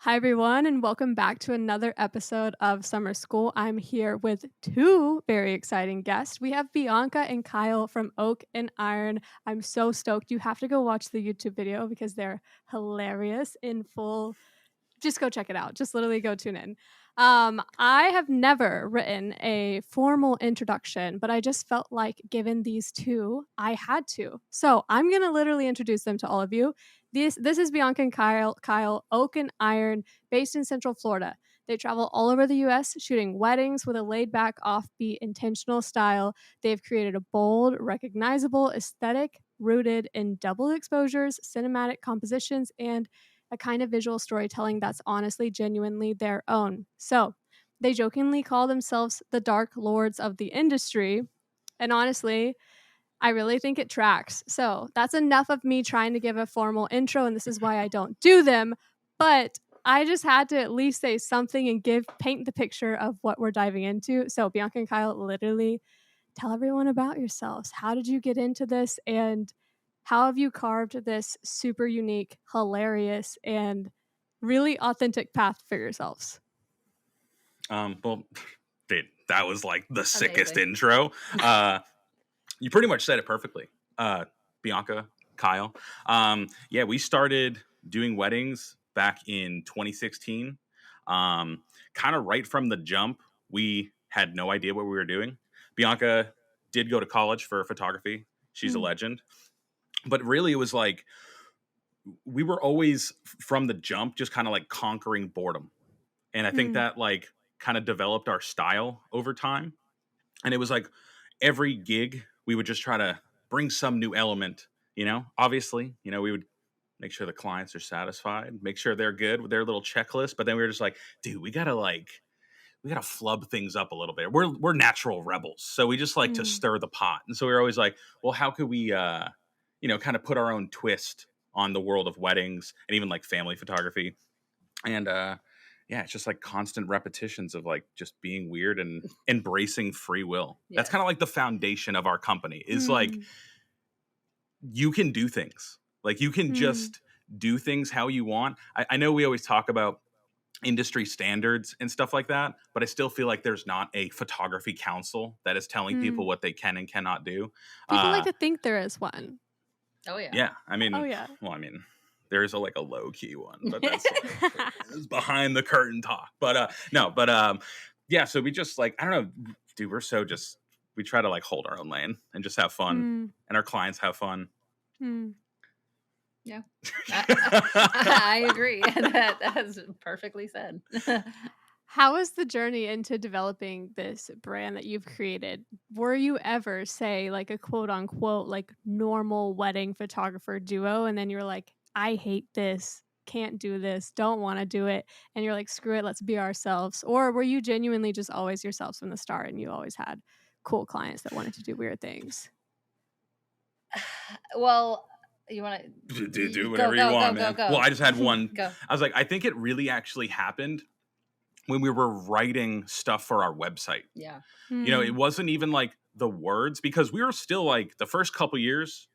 Hi, everyone, and welcome back to another episode of Summer School. I'm here with two very exciting guests. We have Bianca and Kyle from Oak and Iron. I'm so stoked. You have to go watch the YouTube video because they're hilarious in full. Just go check it out. Just literally go tune in. I have never written a formal introduction, but I just felt like given these two, I had to. So I'm gonna literally introduce them to all of you. This is Bianca and Kyle, Oak and Iron, based in Central Florida. They travel all over the US shooting weddings with a laid back, offbeat, intentional style. They've created a bold, recognizable aesthetic rooted in double exposures, cinematic compositions, and a kind of visual storytelling that's honestly, genuinely their own. So they jokingly call themselves the Dark Lords of the industry. And honestly, I really think it tracks. So that's enough of me trying to give a formal intro, and this is why I don't do them. But I just had to at least say something and paint the picture of what we're diving into. So Bianca and Kyle, literally tell everyone about yourselves. How did you get into this? And how have you carved this super unique, hilarious, and really authentic path for yourselves? Well, dude, that was like the sickest Amazing. intro. You pretty much said it perfectly. Bianca, Kyle. Yeah, we started doing weddings back in 2016. Kind of right from the jump, we had no idea what we were doing. Bianca did go to college for photography. She's a legend. But really, it was like we were always from the jump just kind of like conquering boredom. And I think that like kind of developed our style over time. And it was like every gig, we would just try to bring some new element, obviously, we would make sure the clients are satisfied, make sure they're good with their little checklist. But then we were just like, dude, we gotta flub things up a little bit. We're natural rebels. So we just like to stir the pot. And so we were always like, well, how could we, kind of put our own twist on the world of weddings and even like family photography. And, yeah, it's just like constant repetitions of like just being weird and embracing free will. That's Yes. kind of like the foundation of our company is like you can do things. Like you can just do things how you want. I know we always talk about industry standards and stuff like that, but I still feel like there's not a photography council that is telling people what they can and cannot do. People like to think there is one. Oh yeah. Yeah, I mean, Oh, yeah. well, I mean, there is a low key one, but that's like, it's behind the curtain talk. But no, but yeah. So we just like I don't know, dude. We try to like hold our own lane and just have fun, and our clients have fun. Yeah, I agree. That's perfectly said. How was the journey into developing this brand that you've created? Were you ever, say, like a quote unquote, like normal wedding photographer duo, and then you're like, I hate this, can't do this, don't want to do it, and you're like, screw it, let's be ourselves? Or were you genuinely just always yourselves from the start and you always had cool clients that wanted to do weird things? Well, you want to Do whatever you want, man. Go. Well, I just had one. Go. I was like, I think it really actually happened when we were writing stuff for our website. Yeah. It wasn't even like the words because we were still like the first couple years.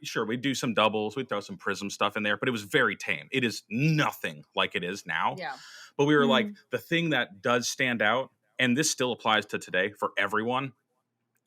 Sure, we'd do some doubles, we'd throw some prism stuff in there, but it was very tame. It is nothing like it is now. Yeah. But we were like, the thing that does stand out, and this still applies to today for everyone.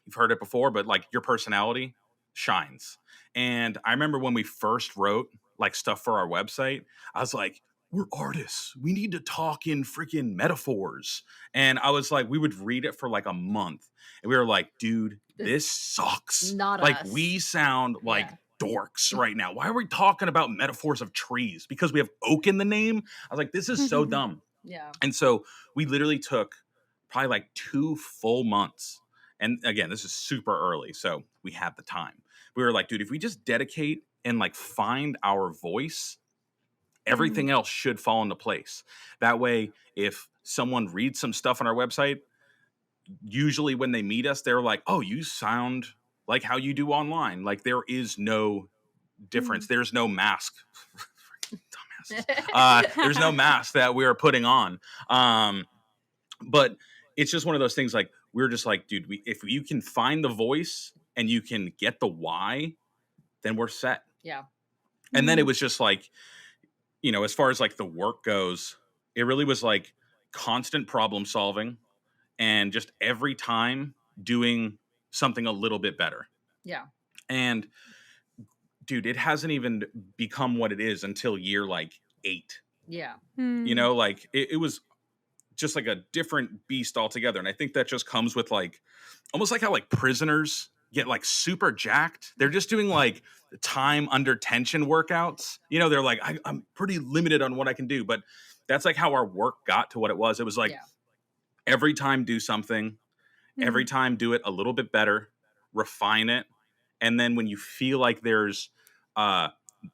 You've heard it before, but like your personality shines. And I remember when we first wrote like stuff for our website, I was like, we're artists. We need to talk in freaking metaphors. And I was like, we would read it for like a month. And we were like, dude, this sucks. Not like us. we sound like dorks right now. Why are we talking about metaphors of trees? Because we have oak in the name? I was like, this is so dumb. Yeah. And so we literally took probably like 2 full months. And again, this is super early, so we had the time. We were like, dude, if we just dedicate and like find our voice, everything else should fall into place. That way, if someone reads some stuff on our website, usually when they meet us, they're like, oh, you sound like how you do online. Like there is no difference. There's no mask. Dumbasses. There's no mask that we're putting on. But it's just one of those things like, we're just like, dude, if you can find the voice and you can get the why, then we're set. Yeah. And then it was just like, as far as like the work goes, it really was like constant problem solving and just every time doing something a little bit better. Yeah. And dude, it hasn't even become what it is until year like 8. Yeah. Hmm. Like it was just like a different beast altogether. And I think that just comes with like almost like how like prisoners get like super jacked. They're just doing like time under tension workouts. They're like, I'm pretty limited on what I can do. But that's like how our work got to what it was. It was like Yeah. every time do something, every Hmm. time do it a little bit better, refine it. And then when you feel like there's uh,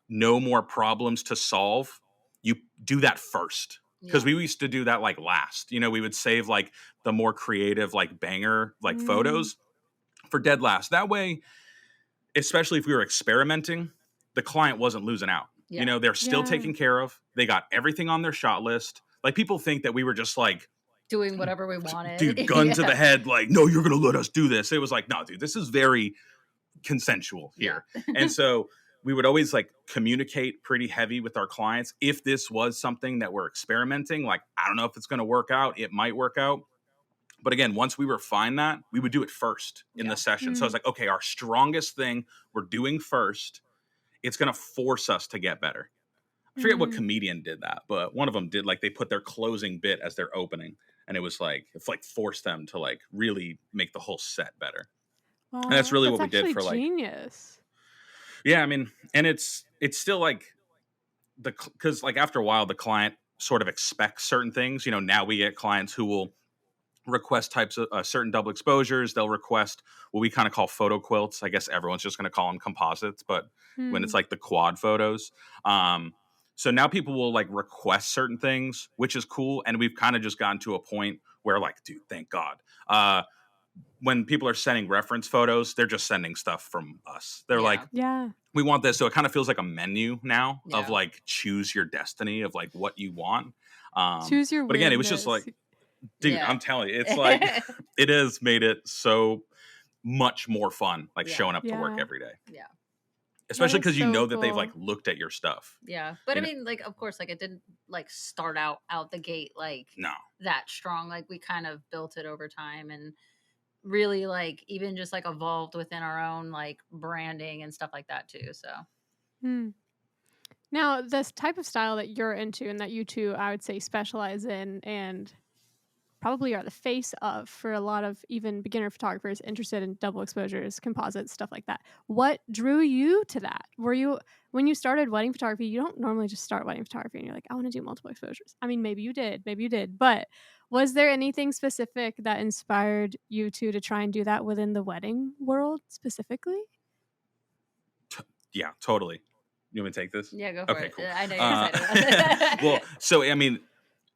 no more problems to solve, you do that first. Because Yeah. we used to do that like last. We would save like the more creative, like banger, like Hmm. photos for dead last. That way, especially if we were experimenting, the client wasn't losing out. Yeah. They're still Yeah. taken care of. They got everything on their shot list. Like people think that we were just like, Doing whatever we wanted. dude, gun to the Yeah. head, like, no, you're going to let us do this. It was like, no, dude, this is very consensual Yeah. here. And so we would always like communicate pretty heavy with our clients. If this was something that we're experimenting, like, I don't know if it's going to work out. It might work out. But again, once we refine that, we would do it first in the Yeah. session. So I was Hmm. like, okay, our strongest thing we're doing first, it's going to force us to get better. I forget what Hmm. comedian did that, but one of them did like they put their closing bit as their opening. And it was like, it's like forced them to like really make the whole set better. And that's Wow, really that's what we did actually for like, genius. yeah, I mean, and it's still like because like after a while, the client sort of expects certain things. Now we get clients who will request types of certain double exposures. They'll request what we kind of call photo quilts. I guess everyone's just going to call them composites, but when it's Hmm. like the quad photos. So now people will like request certain things, which is cool. And we've kind of just gotten to a point where like, dude, thank God. When people are sending reference photos, they're just sending stuff from us. They're like, Yeah. Yeah. we want this. So it kind of feels like a menu now of Yeah. like choose your destiny of like what you want. Um, Choose your but again, it was just weirdness. like, dude, Yeah. I'm telling you, it's like it has made it so much more fun, like Yeah. showing up to work Yeah. every day, Yeah. especially That is because you so know that they've like cool. looked at your stuff. Yeah. But I You know, mean, like, of course, like it didn't like start out the gate like no, that strong. Like we kind of built it over time and really like even just like evolved within our own like branding and stuff like that too. So Hmm. Now, this type of style that you're into and that you two, I would say, specialize in and probably are the face of for a lot of even beginner photographers interested in double exposures, composites, stuff like that. What drew you to that? Were you, when you started wedding photography, you don't normally just start wedding photography and you're like, I want to do multiple exposures. I mean, maybe you did, but was there anything specific that inspired you two to try and do that within the wedding world specifically? yeah, totally. You want me to take this? yeah, go for Okay, it. cool. I know you're Uh, excited about it. well, so I mean,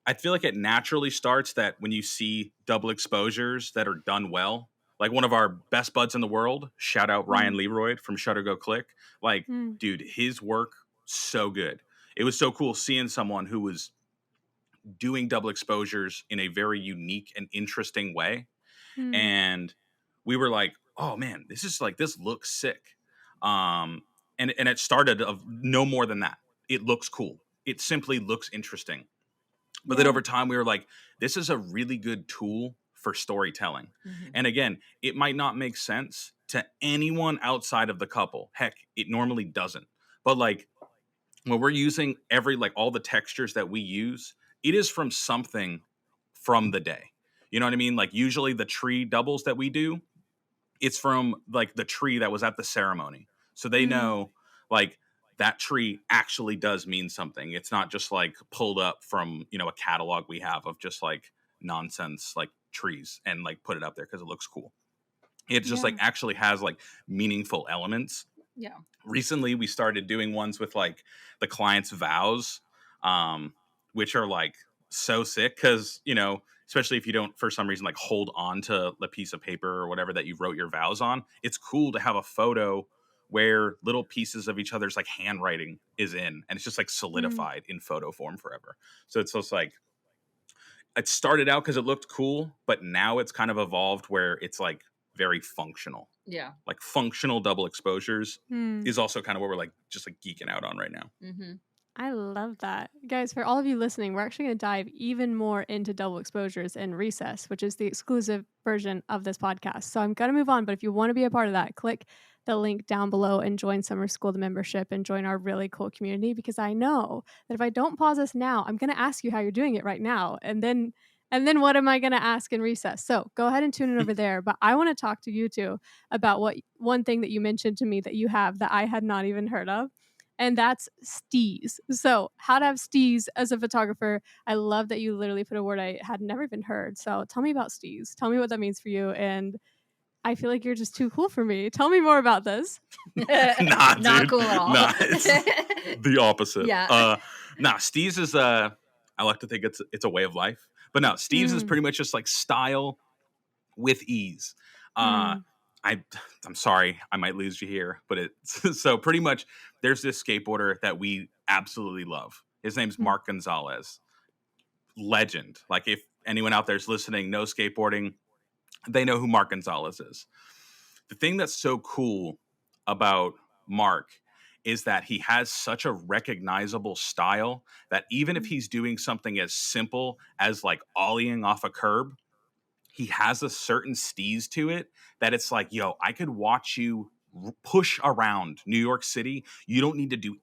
I feel like it naturally starts that when you see double exposures that are done well, like one of our best buds in the world, shout out Mm, Ryan Leroy from Shutter Go Click. Like, mm, dude, his work so good. It was so cool seeing someone who was doing double exposures in a very unique and interesting way. mm, And we were like, oh man, this looks sick. Um, and it started of no more than that. It looks cool. It simply looks interesting. But then yeah. over time, we were like, this is a really good tool for storytelling. hmm And again, it might not make sense to anyone outside of the couple. Heck, it normally doesn't. But like when we're using like all the textures that we use, it is from something from the day. You know what I mean? Like usually the tree doubles that we do, it's from like the tree that was at the ceremony. So they Mm, know like that tree actually does mean something. It's not just like pulled up from, a catalog we have of just like nonsense like trees and like put it up there because it looks cool. It just like yeah. actually has like meaningful elements. Yeah. Recently we started doing ones with like the client's vows, um which are like so sick because especially if you don't for some reason like hold on to the piece of paper or whatever that you wrote your vows on, it's cool to have a photo where little pieces of each other's like handwriting is in and it's just like Mm, solidified in photo form forever. So it's just like it started out because it looked cool, but now it's kind of evolved where it's like very functional. Yeah. Like functional double exposures mm. is also kind of what we're like just like geeking out on right now. hmm I love that. Guys, for all of you listening, we're actually going to dive even more into double exposures in Recess, which is the exclusive version of this podcast. So I'm going to move on, but if you want to be a part of that, click the link down below and join Summer School, the membership, and join our really cool community, because I know that if I don't pause this now, I'm going to ask you how you're doing it right now. And then what am I going to ask in Recess? So go ahead and tune in over there. But I want to talk to you two about what one thing that you mentioned to me that you have that I had not even heard of, and that's stees. So, how to have stees as a photographer. I love that you literally put a word I had never even heard. So, tell me about stees. Tell me what that means for you. And I feel like you're just too cool for me. Tell me more about this. Nah, Not dude. cool at all. Nah, it's the opposite. Yeah. Nah, steez is I like to think it's a way of life. But no, steez is Mm, pretty much just like style with ease. Uh mm, I'm sorry, I might lose you here, but it's so pretty much there's this skateboarder that we absolutely love. His name's mm, Mark Gonzalez. Legend. Like if anyone out there's listening knows skateboarding, they know who Mark Gonzalez is. The thing that's so cool about Mark is that he has such a recognizable style that even if mm, he's doing something as simple as like ollieing off a curb, he has a certain steez to it that it's like, yo, I could watch you push around New York City. You don't need to do,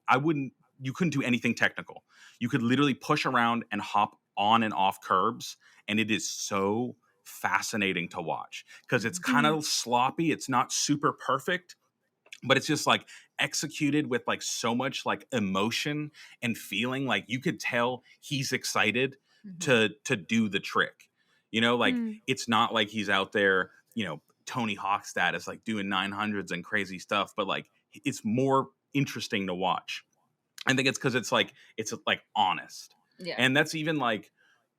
you couldn't do anything technical. You could literally push around and hop on and off curbs. And it is so fascinating to watch because it's kind mm, of sloppy. It's not super perfect, but it's just like executed with like so much like emotion and feeling. Like you could tell he's excited Mhm. to do the trick. Like mm, it's not like he's out there, Tony Hawk status, like doing 900s and crazy stuff, but like it's more interesting to watch. I think it's because it's like honest. Yeah. And that's even like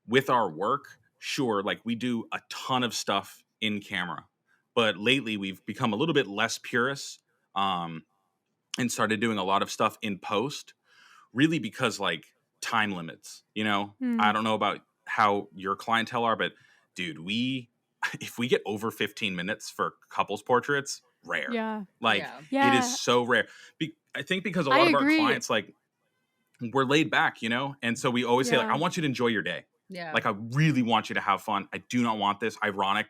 with our work, sure, like we do a ton of stuff in camera, but lately we've become a little bit less purist, um, and started doing a lot of stuff in post, really because like time limits. I mm. don't know about how your clientele are, but dude, we if we get over 15 minutes for couples portraits, rare. Yeah. Like Yeah. it is Yeah. so rare. I think because a I lot of our agree. clients like we're laid back, and so we always say like, I Yeah. want you to enjoy your day. Yeah. Like I really want you to have fun. I do not want this ironic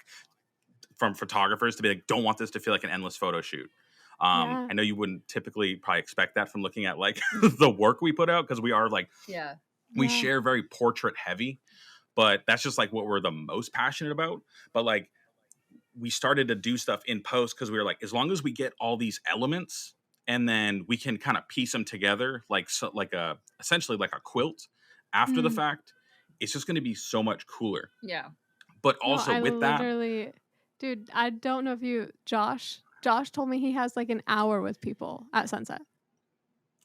from photographers to be like, don't want this to feel like an endless photo shoot. Yeah. I know you wouldn't typically probably expect that from looking at like the work we put out because we are like Yeah. we Yeah. share very portrait heavy, but that's just like what we're the most passionate about. But like we started to do stuff in post because we were like, as long as we get all these elements and then we can kind of piece them together like so, like a essentially like a quilt after the Mm. fact, it's just going to be so much cooler. Yeah. But No, also I with that, literally, dude, I don't know if Josh told me he has like an hour with people at sunset.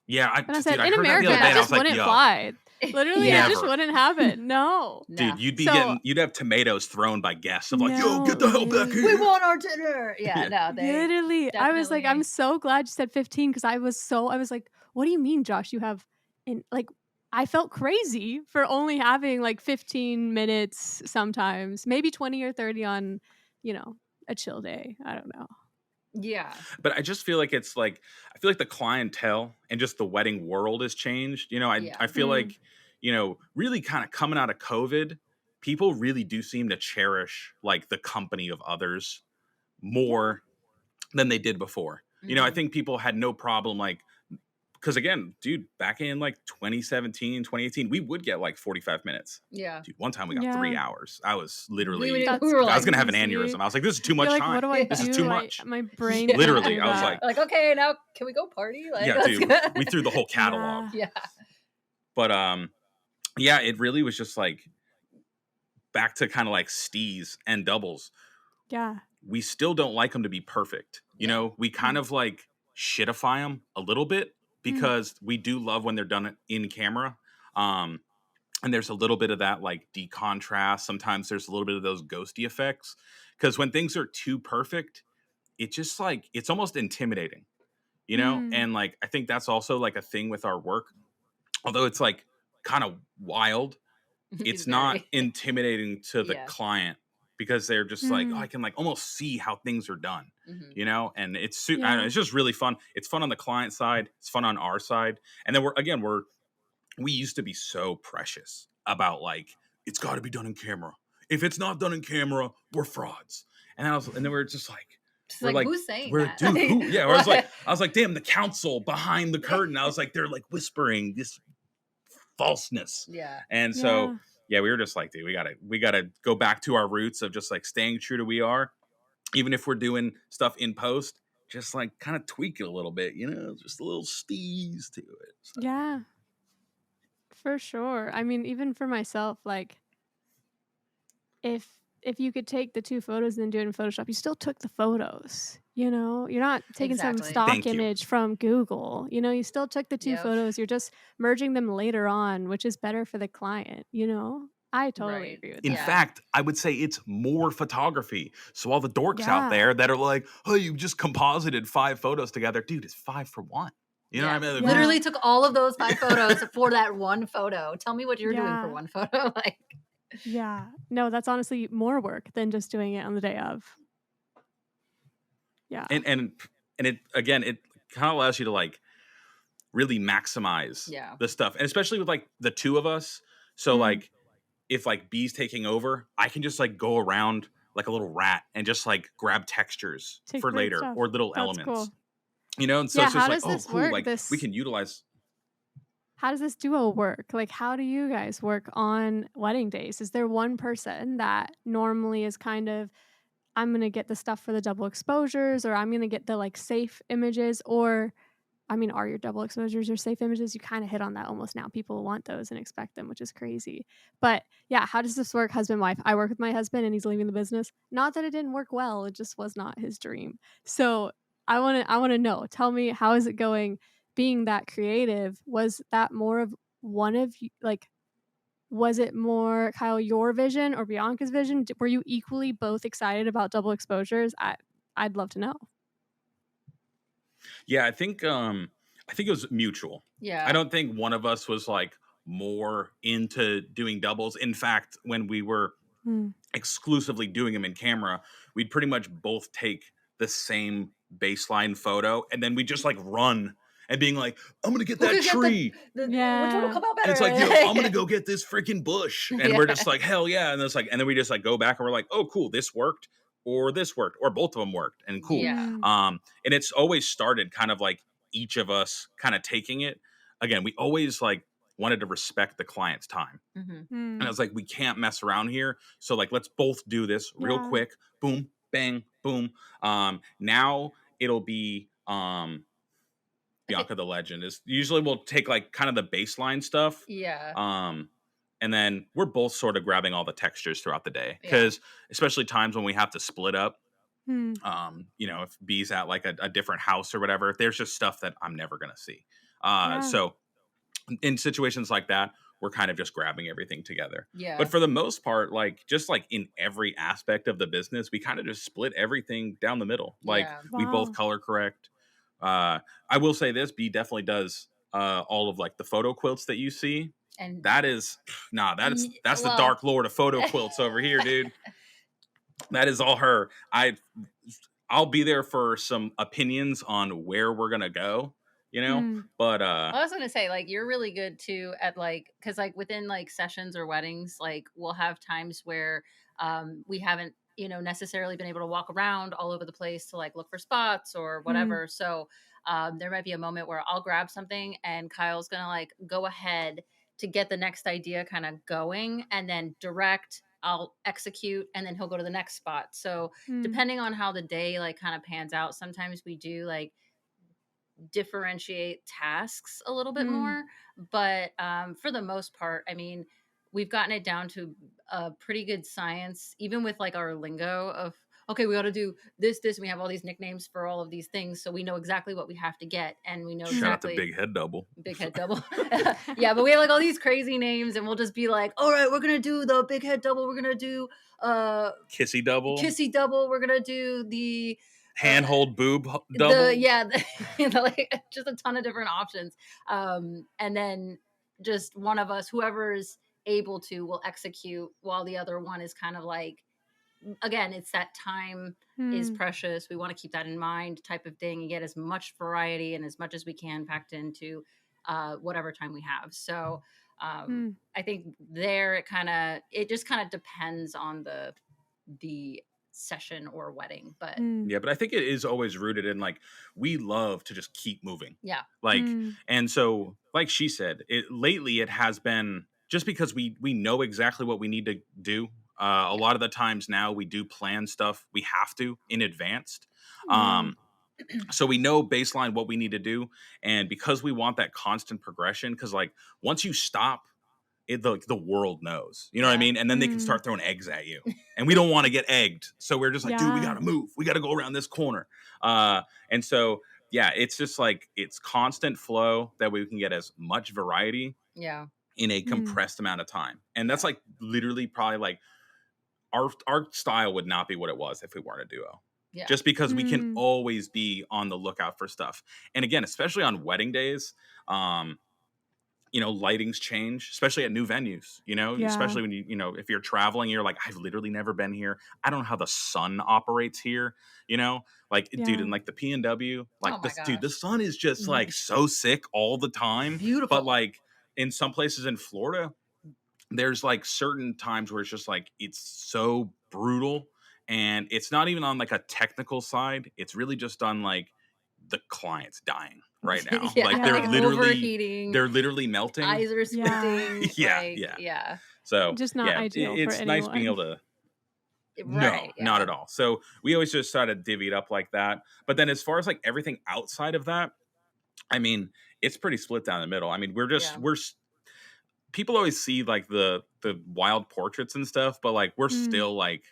yeah, And I dude, said, I in heard that the America, other day that and I Yeah. was just like, wouldn't yo, fly. Literally, it Yeah. just never. wouldn't happen. No. Dude, No. you'd have tomatoes thrown by guests of like, yo, No, get the hell back literally. We here. want our dinner. Yeah. Yeah. No, they Literally. I was like, I'm definitely. so glad you said 15, because I was like, what do you mean, Josh? You have, and like, I felt crazy for only having like 15 minutes sometimes, maybe 20 or 30 on, you know, a chill day. I don't know. Yeah. But I just feel like it's like I feel like the clientele and just the wedding world has changed. I Yeah. feel Mm, like, really kind of coming out of COVID, people really do seem to cherish like the company of others yeah. more than they did before. I Hmm. think people had no problem like because again, dude, back in like 2017, 2018, we would get like 45 minutes. Yeah. Dude, one time we got Yeah. 3 hours. I was We, literally we That's were I was like, gonna have an crazy. aneurysm. I was like, this is too You're much like, what time. do I This is yeah. too do? much. My brain Yeah. can't Literally, do I was that. like, okay, now can we go party? Like, yeah, let's dude, go. we threw the whole catalog. Yeah. Yeah. But yeah, it really was just like back to kind of like stees and doubles. Yeah. We still don't like them to be perfect. Yeah. We kind Mm, of like shitify them a little bit mm, because we do love when they're done in camera. Um, and there's a little bit of that like decontrast. Sometimes there's a little bit of those ghosty effects because when things are too perfect, it just like it's almost intimidating, mm. And like I think that's also like a thing with our work, although it's like kind of wild. He's It's not very. intimidating to the Yeah. client because they're just like, oh, I Mm. can like almost see how things are done, Hmm. and I don't know, Yeah. it's just really fun. It's fun on the client side, it's fun on our side, and then we're we used to be so precious about like, it's got to be done in camera. If it's not done in camera, we're frauds. And then we're just like, It's we're like, like, who's saying we're that? dude, who? Yeah, What? I was like, damn, the council behind the curtain. I was like, they're like whispering this falseness. Yeah. And so, Yeah. yeah, we were just like, dude, we gotta go back to our roots of just like staying true to we are, even if we're doing stuff in post, just like kind of tweak it a little bit, just a little steez to it. So. Yeah. For sure. I mean, even for myself, like if you could take the 2 photos and then do it in Photoshop, you still took the photos, you know? You're not taking some Exactly. stock Thank you. image from Google, you know? You still took the 2 Yep. photos, you're just merging them later on, which is better for the client, you know? I totally Right. agree with In that. Yeah. fact, I would say it's more photography. So all the dorks out Yeah. there that are like, "Oh, you just composited 5 photos together." Dude, it's 5 for 1. You know what I Yeah. mean? Like, Yeah. Literally took all of those 5 photos for that one photo. Tell me what you're doing for Yeah. one photo. Like, Yeah. No, that's honestly more work than just doing it on the day of. Yeah. And it again, it kind of allows you to like really maximize yeah. the stuff. And especially with like the 2 of us. So Mm. like if like B's taking over, I can just like go around like a little rat and just like grab textures Take for great later stuff. or little That's elements. cool. And so Yeah, it's just how like, does oh, this cool. work? Like we can utilize. How does this duo work? Like, how do you guys work on wedding days? Is there one person that normally is kind of, I'm going to get the stuff for the double exposures, or I'm going to get the like safe images? Or, I mean, are your double exposures your safe images? You kind of hit on that almost now. People want those and expect them, which is crazy. But yeah, how does this work, husband, wife? I work with my husband and he's leaving the business. Not that it didn't work well, it just was not his dream. So I want to know. Tell me, how is it going being that creative? Was that more of one of you, like, was it more, Kyle, your vision or Bianca's vision? Were you equally both excited about double exposures? I'd love to know. Yeah, I think it was mutual. I Yeah. don't think one of us was like more into doing doubles. In fact, when we were Mm. exclusively doing them in camera, we'd pretty much both take the same baseline photo and then we just like run and being like, I'm gonna get Who that could get tree. which one will Yeah. come out And better? it's like, yo, I'm gonna go get this freaking bush. And we're Yeah. just like, hell yeah. And it's like, and then we just like go back and we're like, oh, cool, this worked, or this worked, or both of them worked, and cool. Yeah. Mm. And it's always started kind of like each of us kind of taking it. Again, we always like wanted to respect the client's time. Mhm. And I Mm. was like, we can't mess around here. So like, let's both do this real Yeah. quick. Boom, bang, boom. Now it'll be I think Bianca the Legend. Is usually we'll take like kind of the baseline stuff. yeah. And then we're both sort of grabbing all the textures throughout the day. Yeah. Because especially times when we have to split up, Mm. if B's at like a different house or whatever, there's just stuff that I'm never gonna see. Yeah. So in situations like that, we're kind of just grabbing everything together. Yeah. But for the most part, like just like in every aspect of the business, we kind of just split everything down the middle. Like Yeah. we both Wow. color correct. I will say this: B definitely does all of like the photo quilts that you see. And That is that's the well, Dark Lord of photo quilts over here, dude. That is all her. I'll be there for some opinions on where we're gonna go, Mm. but I was gonna say, like, you're really good too at like, because like within like sessions or weddings, like we'll have times where we haven't, necessarily been able to walk around all over the place to like look for spots or Mm. whatever. So there might be a moment where I'll grab something and Kyle's gonna like go ahead to get the next idea kind of going and then direct. I'll execute and then he'll go to the next spot. So Mm. depending on how the day like kind of pans out, sometimes we do like differentiate tasks a little bit Mm. more. But for the most part, I mean, we've gotten it down to a pretty good science, even with like our lingo of, okay, we got to do this. And we have all these nicknames for all of these things. So we know exactly what we have to get. And we know shout out to exactly Big Head Double. big head double. Yeah, but we have like all these crazy names and we'll just be like, all right, we're going to do the big head double. We're going to do Kissy Double, kissy double. We're going to do the handhold boob double. like just a ton of different options. And then just one of us, whoever's able to, will execute while the other one is kind of like, again, it's that time is Mm. precious. We want to keep that in mind type of thing and get as much variety and as much as we can packed into whatever time we have. So Mm, I think there it just kind of depends on the session or wedding, but mm, Yeah, but I think it is always rooted in like we love to just keep moving. yeah, Like, mm, and so like she said, it has been just because we know exactly what we need to do. A yeah, lot of the times now we do plan stuff we have to in advance. yeah, Um so we know baseline what we need to do, and because we want that constant progression, because like once you stop, the world knows, you know what I yeah, mean, and then they can mm, start throwing eggs at you, and we don't want to get egged, so we're just like, dude, we yeah, gotta move, we gotta go around this corner. And so yeah, it's just like it's constant flow that we can get as much variety yeah, in a mm, compressed amount of time, and that's yeah, like literally probably like our style would not be what it was if we weren't a duo, yeah, just because we can mm, always be on the lookout for stuff. And again, especially on wedding days, um lightings change, especially at new venues, yeah, especially when if you're traveling, you're like, I've literally never been here, I don't know how the sun operates here, like, dude, yeah, and like the PNW, oh like my this, dude, the gosh, sun is just like so sick all the time. But beautiful. like in some places in Florida, there's like certain times where it's just like it's so brutal, and it's not even on like a technical side, it's really just on like the client's dying right now, Yeah, like like yeah, overheating, they're literally melting. eyes are yeah. squinting, Yeah, like, yeah. yeah, So Just not yeah, ideal for it's nice being anyone. able to. No, right, not yeah, at all. So we always just try to divvy it up like that. But then as far as like everything outside of that, I mean, it's pretty split down the middle. I mean, yeah, people always see like the wild portraits and stuff, but like we're Mm, still like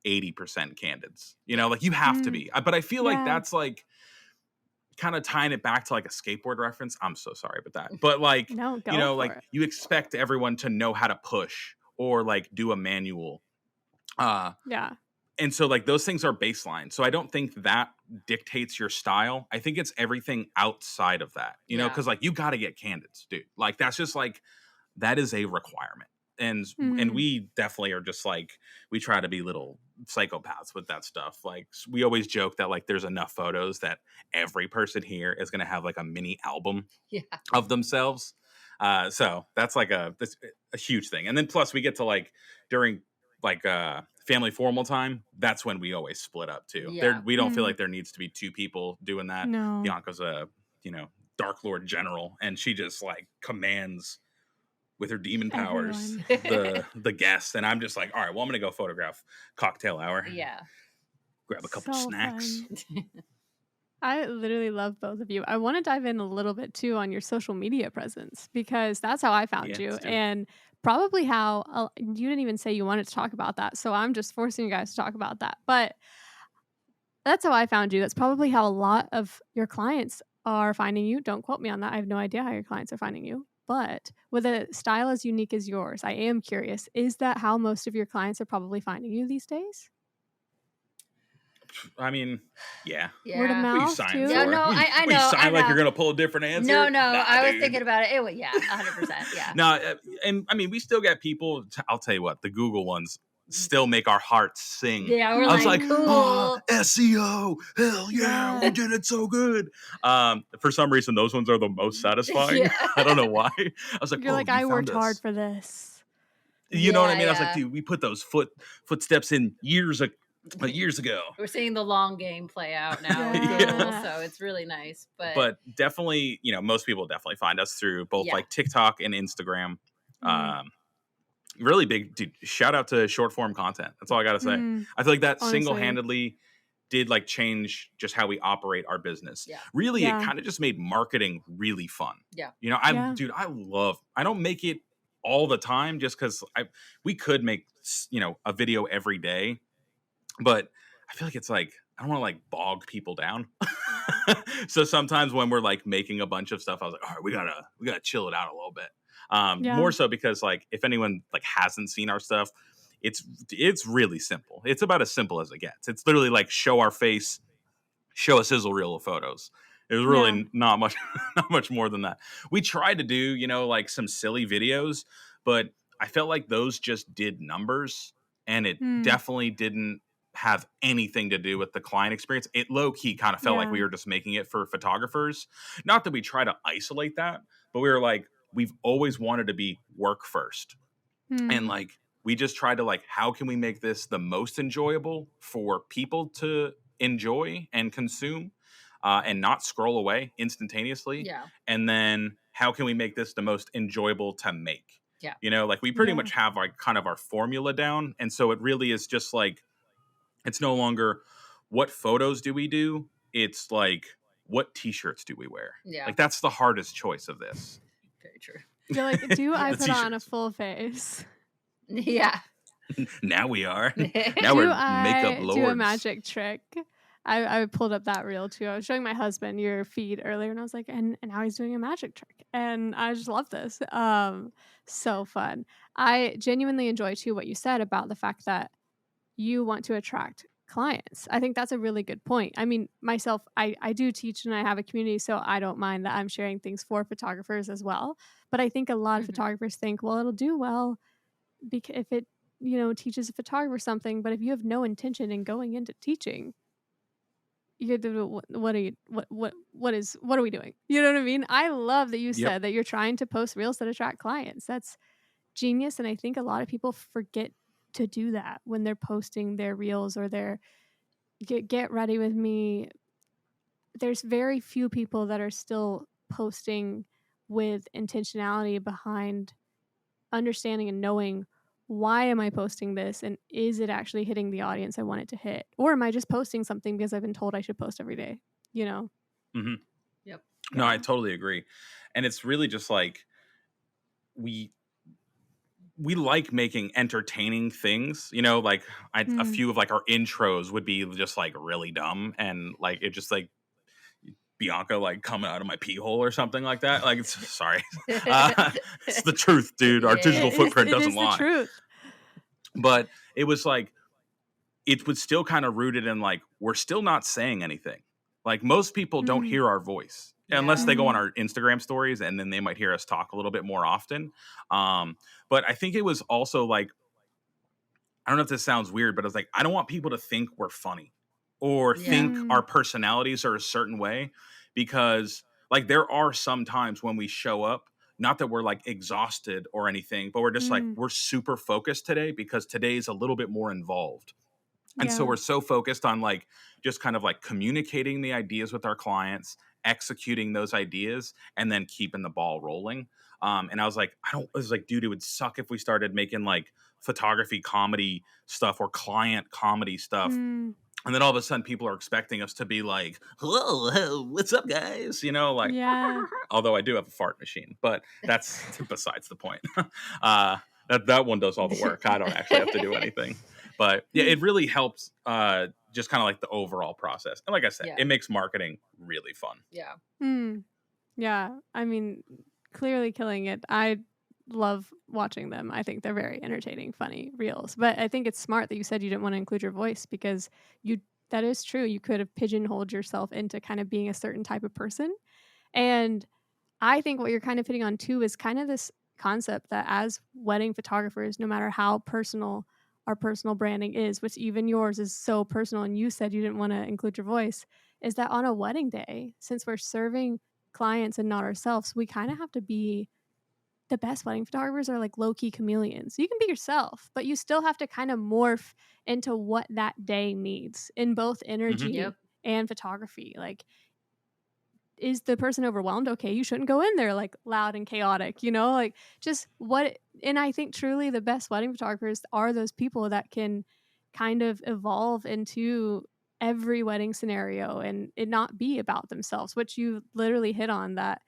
80% candids. yeah, Like you have to mm, be. But I feel like yeah. that's like kind of tying it back to like a skateboard reference. I'm so sorry about that. But like, No, go for like it. you expect everyone to know how to push or like do a manual. Uh Yeah. and so like those things are baseline. So I don't think that dictates your style. I think it's everything outside of that. yeah, Because like you got to get candidates, dude. Like that's just like that is a requirement. And Mm, we definitely are just like we try to be little psychopaths with that stuff. Like we always joke that like there's enough photos that every person here is going to have like a mini album yeah, of themselves. So that's a huge thing. And then plus we get to like during like family formal time, that's when we always split up too. yeah, We don't feel mm, like there needs to be two people doing that. no, Bianca's a, you know, Dark Lord General, and she just like commands with her demon powers everyone. the guests. And I'm just like, all right, well, I'm gonna go photograph cocktail hour, yeah, grab a couple So snacks. fun. I literally love both of you. I want to dive in a little bit too on your social media presence because that's how I found Yeah, you let's do it. and probably how you didn't even say you wanted to talk about that. So I'm just forcing you guys to talk about that. But that's how I found you. That's probably how a lot of your clients are finding you. Don't quote me on that. I have no idea how your clients are finding you. But with a style as unique as yours, I am curious, is that how most of your clients are probably finding you these days? I mean, yeah. Word of yeah. What are you mouth signing Yeah, too? for? no, I What you know, I sign like you're know. gonna pull a different No, answer? no, Nah, I was dude. thinking about it. It was, yeah, 100%. Yeah. No, and I mean, we still get people. I'll tell you what, the Google ones still make our hearts sing. Yeah, we're I was like, like, Mm, oh, cool. SEO, hell yeah, we yeah. did it so good. For some reason, those ones are the most satisfying. Yeah. I don't know why. I was like, You're oh, like, you I found worked hard us. for this. You know what I Yeah, mean? I was like, yeah. dude, we put those footsteps in years ago. We're seeing the long game play out now with Google, Yeah. Yeah. so it's really nice. But But definitely, most people definitely find us through both yeah, like TikTok and Instagram. Mm, Um, Really big, dude. Shout out to short form content. That's all I gotta say. mm, I feel like that single honestly. handedly did like change just how we operate our business. yeah, Really, it Yeah. kind of just made marketing really fun. yeah, Yeah. I don't make it all the time just because we could make a video every day, but I feel like it's like I don't want to like bog people down. So sometimes when we're like making a bunch of stuff, I was like, all right, we gotta chill it out a little bit. Yeah. More so because like if anyone like hasn't seen our stuff, it's really simple. It's about as simple as it gets. It's literally like show our face, show a sizzle reel of photos. It was Yeah. really not much, not much more than that. We tried to do, like some silly videos, but I felt like those just did numbers, and it Mm, definitely didn't have anything to do with the client experience. It low key kind of felt like Yeah. we were just making it for photographers. Not that we try to isolate that, but we were like, we've always wanted to be work first. And Hmm. like, we just tried to like, how can we make this the most enjoyable for people to enjoy and consume, and not scroll away instantaneously? Yeah. And then how can we make this the most enjoyable to make? Yeah. Like we pretty Yeah. much have like kind of our formula down. And so it really is just like, it's no longer what photos do we do? It's like, what t-shirts do we wear? Yeah. Like that's the hardest choice of this. Very true. You're like, do I The put on a t-shirts. full face? Yeah. Now we are. Now Do we're makeup I do a lords. magic trick? I pulled up that reel too. I was showing my husband your feed earlier, and I was like, and now he's doing a magic trick, and I just love this. So fun. I genuinely enjoy too what you said about the fact that you want to attract clients. I think that's a really good point. I mean, myself, I do teach and I have a community, so I don't mind that I'm sharing things for photographers as well. But I think a lot of Mhm. photographers think, well, it'll do well because if it teaches a photographer something, but if you have no intention in going into teaching, you do what are you what are we doing? You know what I mean? I love that you Yep. said that you're trying to post reels that attract clients. That's genius, and I think a lot of people forget to do that when they're posting their reels or their get ready with me. There's very few people that are still posting with intentionality behind understanding and knowing, why am I posting this, and is it actually hitting the audience I want it to hit, or am I just posting something because I've been told I should post every day, you know? Hmm. Yep. No, I Yeah. totally agree. And it's really just like, we we like making entertaining things, like a Mm. few of like our intros would be just like really dumb, and like it just like Bianca like coming out of my pee hole or something like that. Like, it's sorry. It's the truth, dude. Our digital Yeah. footprint It doesn't is the lie. truth. But it was like, it was still kind of rooted in like, we're still not saying anything. Like, most people don't Mm. hear our voice unless Yeah. they go on Mhm. our Instagram stories, and then they might hear us talk a little bit more often. But I think it was also like, I don't know if this sounds weird, but I was like, I don't want people to think we're funny or Yeah. think our Mm. personalities are a certain way, because like there are some times when we show up, not that we're like exhausted or anything, but we're just like, Mm. we're super focused today because today's a little bit more involved. And so Yeah. we're so focused on like just kind of like communicating the ideas with our clients, executing those ideas, and then keeping the ball rolling. And I was like, dude, it would suck if we started making like photography comedy stuff or client comedy stuff. Mm. And then all of a sudden people are expecting us to be like, hello, what's up, guys? Like, Yeah. although I do have a fart machine, but that's besides the point. uh, that one does all the work. I don't actually have to do anything. But yeah, it really helps, just kind of like the overall process. And like I said, Yeah. it makes marketing really fun. Yeah. Mm. Yeah. I mean, clearly killing it. I love watching them. I think they're very entertaining, funny reels. But I think it's smart that you said you didn't want to include your voice, because you that is true. You could have pigeonholed yourself into kind of being a certain type of person. And I think what you're kind of hitting on too is kind of this concept that as wedding photographers, no matter how personal our personal branding is, which even yours is so personal, and you said you didn't want to include your voice, is that on a wedding day, since we're serving clients and not ourselves, we kind of have to be the best. Wedding photographers are like low key chameleons. You can be yourself, but you still have to kind of morph into what that day needs in both Hmm. energy Yep. and photography. Like, is the person overwhelmed? Okay, you shouldn't go in there like loud and chaotic, like just what. And I think truly the best wedding photographers are those people that can kind of evolve into every wedding scenario and it not be about themselves, which you literally hit on, that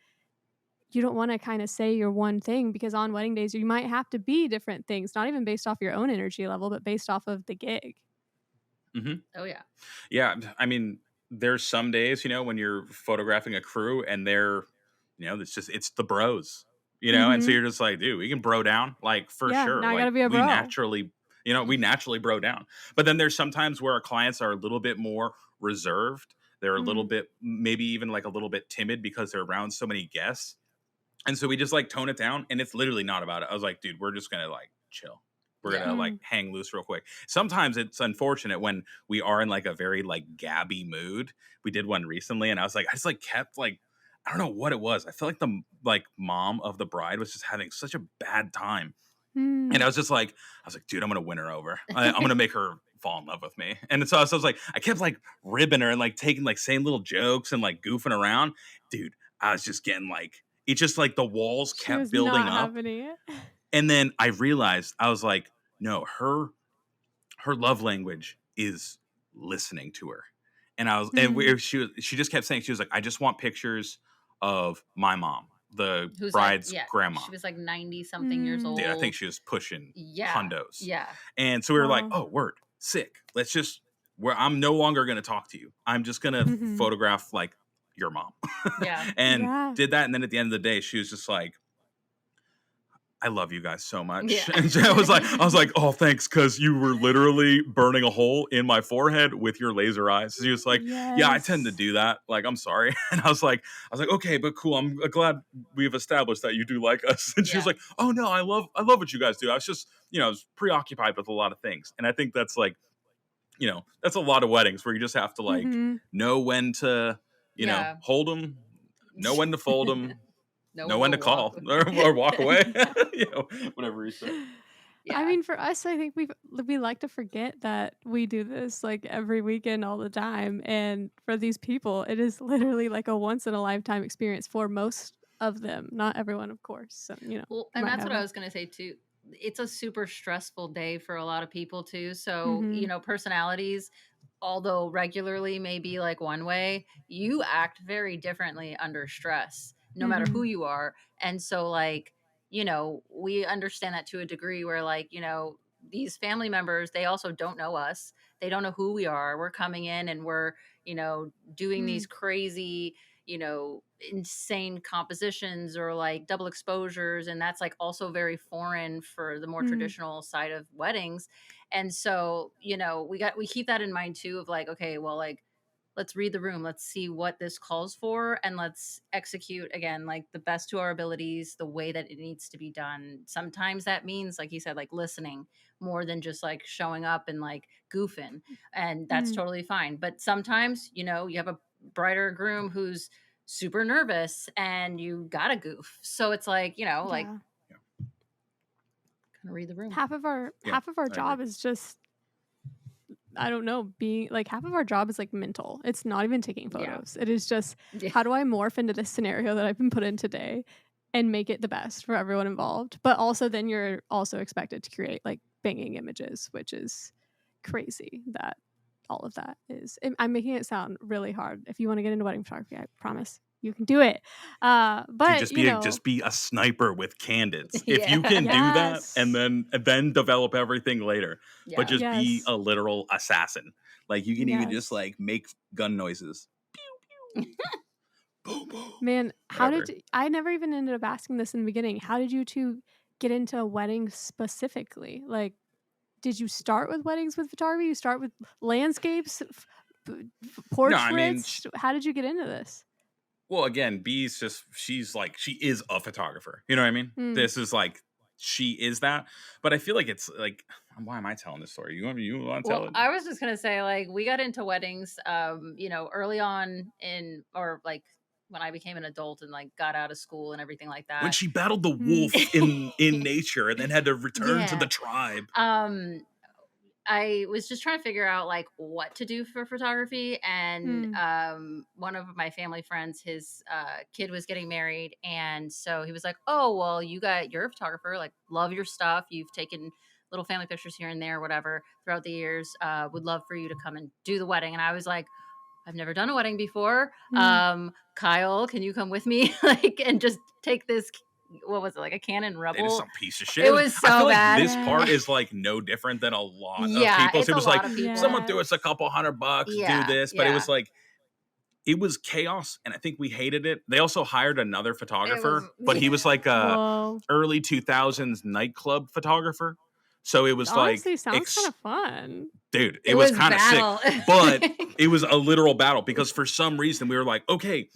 you don't want to kind of say your one thing, because on wedding days you might have to be different things, not even based off your own energy level, but based off of the gig. Hmm. Oh yeah. Yeah. I mean, there's some days, when you're photographing a crew and it's the bros, and so Mm-hmm. you're just like, dude, we can bro down, like, for Yeah, sure. now I gotta Like, be a bro. we naturally bro down. But then there's sometimes where our clients are a little bit more reserved. They're a little Mm. bit, maybe even like a little bit timid because they're around so many guests. And so we just like tone it down, and it's literally not about it. I was like, dude, we're just going to like chill. We're Yeah. gonna like hang loose real quick. Sometimes it's unfortunate when we are in like a very like gabby mood. We did one recently, and I just like kept like, I don't know what it was. I felt like the like mom of the bride was just having such a bad time, and Mm. I was like, dude, I'm gonna win her over. I'm gonna make her fall in love with me. And so I was like, I kept like ribbing her and like taking like saying little jokes and like goofing around, dude. I was just getting like, it just like the walls She kept was building not up. having it. And then I realized, I was like, no, her love language is listening to her. And I was, and Mm. she just kept saying, she was like, I just want pictures of my mom, the Who's like, bride's yeah, grandma. she was like 90 something years Mm. Yeah, I think old. she was pushing Yeah. hundos. Yeah. And so we were like, Wow. oh, word, sick. Let's just, where I'm no longer going to talk to you. I'm just going to Mhm. photograph like your mom. Yeah. And Yeah. did that. And then at the end of the day, she was just like, I love you guys so Yeah. much. And I was like, oh, thanks, because you were literally burning a hole in my forehead with your laser eyes. She was like, yeah, I tend to Yes. do that. Like, I'm sorry. And I was like, okay, but cool. I'm glad we've established that you do like us. And she was Yeah. like, oh no, I love what you guys do. I was just, I was preoccupied with a lot of things. And I think that's like, that's a lot of weddings where you just have to like Mhm. know when to, Yeah. hold them, know when to fold them, No know one when to to walk. call or walk away. Whatever you say. I Yeah. mean, for us, I think we like to forget that we do this like every weekend, all the time, and for these people, it is literally like a once in a lifetime experience for most of them. Not everyone, of course. So Well, you and might that's have what I a. was going to say too. It's a super stressful day for a lot of people too. So, Mhm. personalities, although regularly may be like one way, you act very differently under stress, no matter who Mhm. you are. And so, like, we understand that to a degree where, like, these family members, they also don't know us. They don't know who we are. We're coming in and we're, doing these Mm. crazy, insane compositions or like double exposures. And that's like also very foreign for the more Mm. traditional side of weddings. And so, we keep that in mind too of like, okay, well, like, let's read the room, let's see what this calls for, and let's execute again like the best to our abilities, the way that it needs to be done. Sometimes that means, like you said, like listening more than just like showing up and like goofing, and that's Mm. totally fine. But sometimes, you have a brighter groom who's super nervous and you gotta goof. So it's like, like Yeah. Yeah. kind of read the room. Yeah, Half of our I agree. job is just, I don't know, being like, half of our job is like mental. It's not even taking Yeah. photos. It is just, Yeah. how do I morph into this scenario that I've been put in today and make it the best for everyone involved? But also, then you're also expected to create like banging images, which is crazy that all of that is. I'm making it sound really hard. If you want to get into wedding photography, I promise you can do it. Dude, But just be a sniper with candids. If you Yeah. can do that, and yes, then develop everything later, but Yeah. just be yes, a literal assassin. Like you can even just yes. like make gun noises. Boom boom. Man, Whatever. I never even ended up asking this in the beginning. How did you two get into weddings specifically? Like, did you start with weddings with photography? You start with landscapes, No, I mean, portraits? How did you get into this? well, again, B's just she is a photographer. You know what I mean? Mm. This is like she is that. But I feel like it's like, why am I telling this story? You want to tell Well, it? I was just gonna say, like, we got into weddings, early on in, or like when I became an adult and like got out of school and everything like When that. she battled the Mm. wolf in nature and then had to return to the Yeah. tribe. Um, I was just trying to figure out like what to do for photography, and Mm. one of my family friends, his kid was getting married, and so he was like, "Oh, well, you're a photographer. Like, love your stuff. You've taken little family pictures here and there, whatever, throughout the years. Would love for you to come and do the wedding." And I was like, "I've never done a wedding before. Mm. Kyle, can you come with me, like, and just take this?" What was it, like a Canon It is Rebel? some piece of shit. It was I feel so like bad. this part is Yes. like no different than a lot of Yeah, people's. it's It a was like lot of someone people. threw us a Yes. couple $100, do Yeah, this, but it yeah. was like it was chaos, and I think we hated it. They also hired another It was, photographer, but he yeah. was like a Whoa. early 2000s nightclub photographer. So it was like Honestly, sounds kind of fun. dude, it It was was kind of sick, battle. but it was a literal battle because for some reason we were like, okay,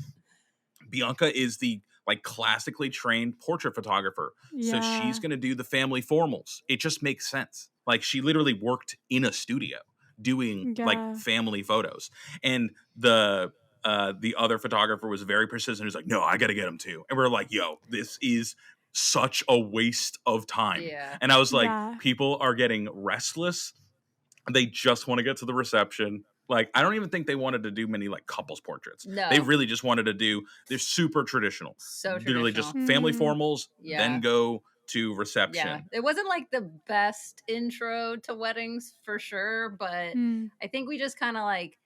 Bianca is the like classically trained portrait photographer. So she's Yeah. going to do the family formals. It just makes sense. Like she literally worked in a studio doing like Yeah. family photos. And the other photographer was very persistent. He was like, no, I got to get him too. And we're like, yo, this is such a waste of time. Yeah. And I was like, Yeah. people are getting restless. They just want to get to the reception. Like, I don't even think they wanted to do many like couples portraits. They No. really just wanted to do, they're super traditional. So Literally just traditional. family Mm. formals, Yeah. then go to Yeah. reception. It wasn't like the best intro to weddings for sure, but Mm. I think we just kind of like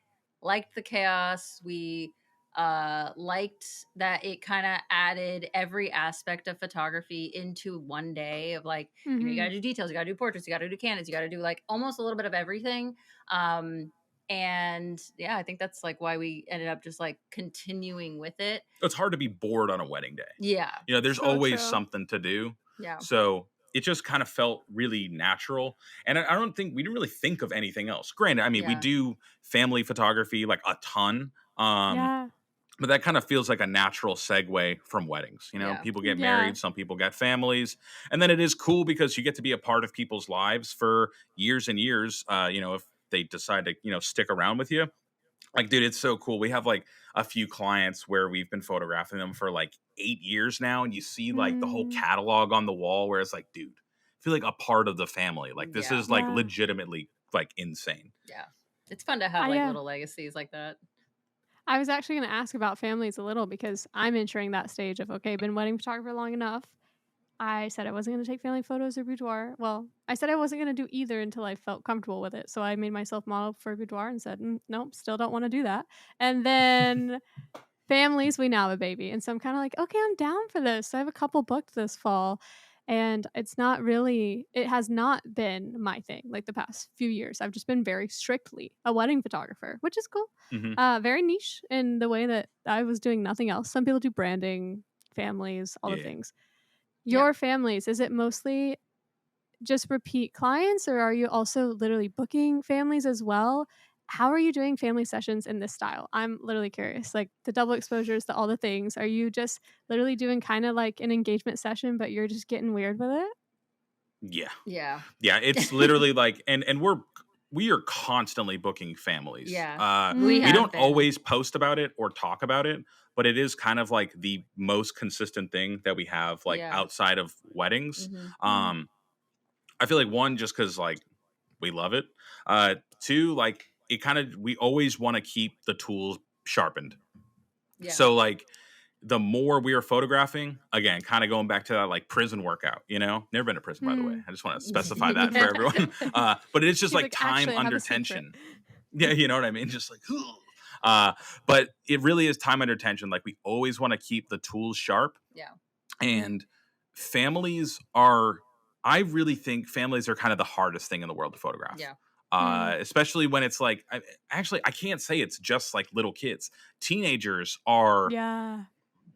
liked the chaos. We liked that it kind of added every aspect of photography into one day of like, you know, you got to Mhm. do details, you got to do portraits, you got to do candidates, you got to do like almost a little bit of everything. And yeah, I think that's like why we ended up just like continuing with it. It's hard to be bored on a wedding day. Yeah. You know, there's So always true. something to do. Yeah. So it just kind of felt really natural. And I don't think we didn't really think of anything else. Granted, I mean, we Yeah. do family photography like a ton. Yeah. But that kind of feels like a natural segue from weddings. You know, Yeah. people get Yeah. married, some people get families. And then it is cool because you get to be a part of people's lives for years and years. You know, if they decide to, you know, stick around with you. Like, dude, it's so cool. We have like a few clients where we've been photographing them for like 8 years now. And you see like the whole Mm. catalog on the wall where it's like, dude, I feel like a part of the family. Like, this Yeah. is like Yeah. legitimately like insane. Yeah. It's fun to have I like little legacies like that. I was actually going to ask about families a little because I'm entering that stage of, okay, been wedding photographer long enough. I said I wasn't going to take family photos or boudoir. Well, I said I wasn't going to do either until I felt comfortable with it. So I made myself model for boudoir and said, nope, still don't want to do that. And then families, we now have a baby. And so I'm kind of like, okay, I'm down for this. So I have a couple booked this fall. And it's not really, it has not been my thing like the past few years. I've just been very strictly a wedding photographer, which is cool. Very niche in the way that I was doing nothing else. Some people do branding, families, all the Yeah. things. Yeah. Your families, is it mostly just repeat clients or are you also literally booking families as well? How are you doing family sessions in this style? I'm literally curious. Like the double exposures, the all the things. Are you just literally doing kind of like an engagement session, but you're just getting weird with it? Yeah. Yeah. Yeah. It's literally like, and we are constantly booking families. Yeah. Mm. We We have don't been. always post about it or talk about it, but it is kind of like the most consistent thing that we have like Yeah. outside of weddings. Mhm. I feel like one, just because like we love it. Two, like it kind of we always want to keep the tools sharpened. Yeah. So like the more we are photographing, again, kind of going back to that like prison workout, you know, never been to prison, by the way. Mm. I just want to specify that for everyone. But it's just She's like like, time actually, I have under a secret. tension. Yeah, you know what I mean? Just like, but it really is time under tension. Like we always want to keep the tools sharp. Yeah. And families are, I really think families are kind of the hardest thing in the world to photograph. Yeah. Especially when it's like, I can't say it's just like little kids. Teenagers are Yeah.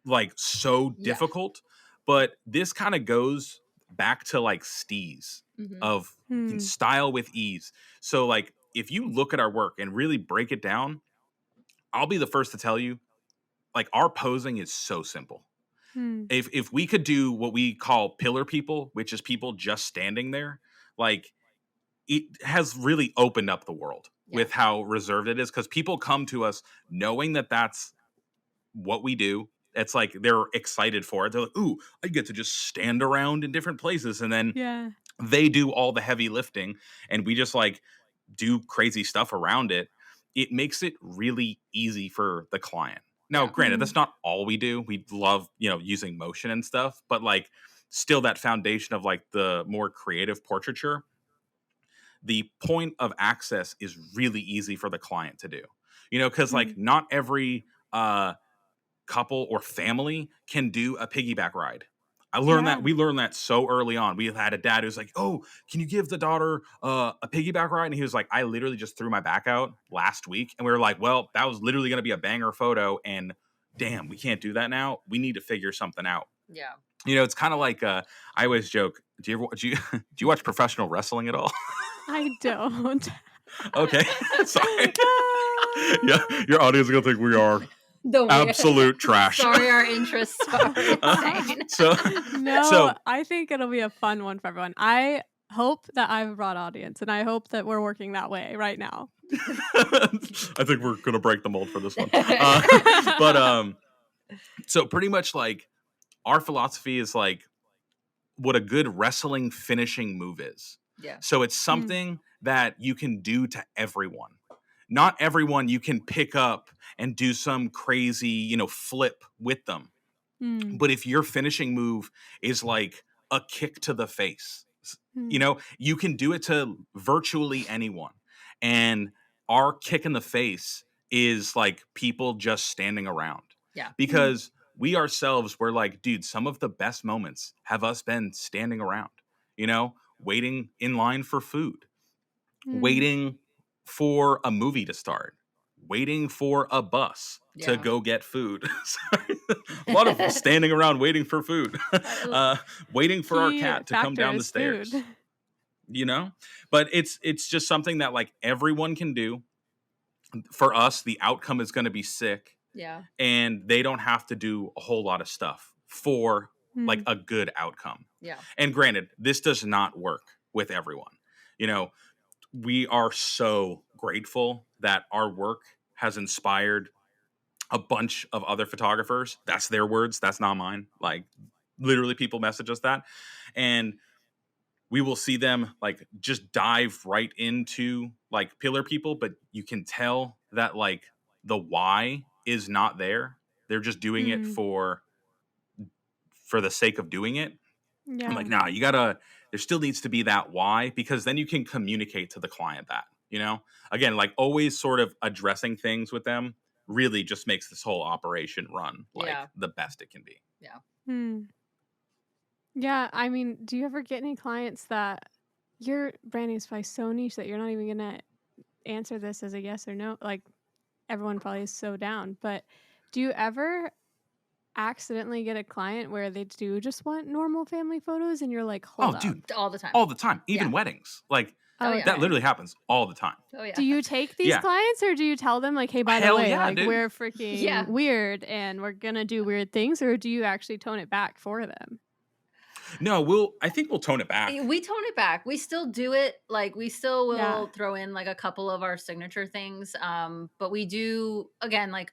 like so Yeah. difficult, but this kind of goes back to like steez Mhm. of Hmm. style with ease. So like if you look at our work and really break it down, I'll be the first to tell you, like our posing is so simple. Hmm. If we could do what we call pillar people, which is people just standing there, like it has really opened up the world Yeah. with how reserved it is because people come to us knowing that that's what we do. It's like they're excited for it. They're like, "Ooh, I get to just stand around in different places," and then Yeah. they do all the heavy lifting, and we just like do crazy stuff around it. It makes it really easy for the client. Now, Yeah. granted, that's not all we do. We love, you know, using motion and stuff, but like still that foundation of like the more creative portraiture, the point of access is really easy for the client to do. You know, because like Hmm. not every couple or family can do a piggyback ride. I learned Yeah. that we learned that so early on. We had a dad who's like, "Oh, can you give the daughter a piggyback ride?" And he was like, "I literally just threw my back out last week." And we were like, "Well, that was literally going to be a banger photo, and damn, we can't do that now. We need to figure something out." Yeah. You know, it's kind of like I always joke. Do you do you watch professional wrestling at all? I don't. Okay, sorry. Yeah, your audience is gonna think we are. The way Absolute trash. Sorry, our interests are insane. No, I think it'll be a fun one for everyone. I hope that I've a broad audience, and I hope that we're working that way right now. I think we're gonna break the mold for this one. So pretty much like our philosophy is like what a good wrestling finishing move is. Yeah. So it's something that you can do to everyone. Not everyone you can pick up and do some crazy, flip with them. But if your finishing move is like a kick to the face, you can do it to virtually anyone. And our kick in the face is like people just standing around. Yeah. Because we ourselves were like, dude, some of the best moments have us been standing around, waiting in line for food, waiting for a movie to start, waiting for a bus to go get food. Sorry. A lot of standing around waiting for food, waiting for our cat to come down the stairs. Food. But it's just something that like everyone can do. For us, the outcome is going to be sick. Yeah. And they don't have to do a whole lot of stuff for like a good outcome. Yeah. And granted, this does not work with everyone. We are so grateful that our work has inspired a bunch of other photographers. That's their words. That's not mine. Like literally people message us that. And we will see them like just dive right into like pillar people, but you can tell that like the why is not there. They're just doing it for the sake of doing it. Yeah. I'm like, nah, there still needs to be that why, because then you can communicate to the client that, again, like always sort of addressing things with them really just makes this whole operation run like the best it can be. Yeah. Yeah, I mean, do you ever get any clients that your branding is probably so niche that you're not even gonna answer this as a yes or no? Like everyone probably is so down, but do you ever accidentally get a client where they do just want normal family photos and you're like, hold up? Dude, all the time. All the time. Even weddings. Like that literally happens all the time. Oh yeah. Do you take these clients or do you tell them like, hey, by the way, like dude. we're freaking weird and we're gonna do weird things, or do you actually tone it back for them? No, I think we'll tone it back. We tone it back. We still do it. Like we still will throw in like a couple of our signature things. But we do again, like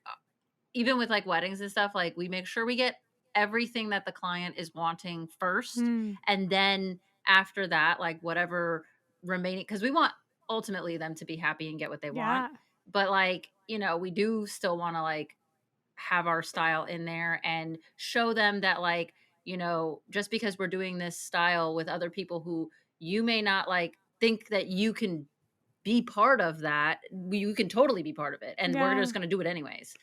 even with like weddings and stuff, like we make sure we get everything that the client is wanting first. And then after that, like whatever remaining, because we want ultimately them to be happy and get what they want. But like, we do still want to like have our style in there and show them that like, just because we're doing this style with other people who you may not like think that you can be part of that, you can totally be part of it. And we're just going to do it anyways.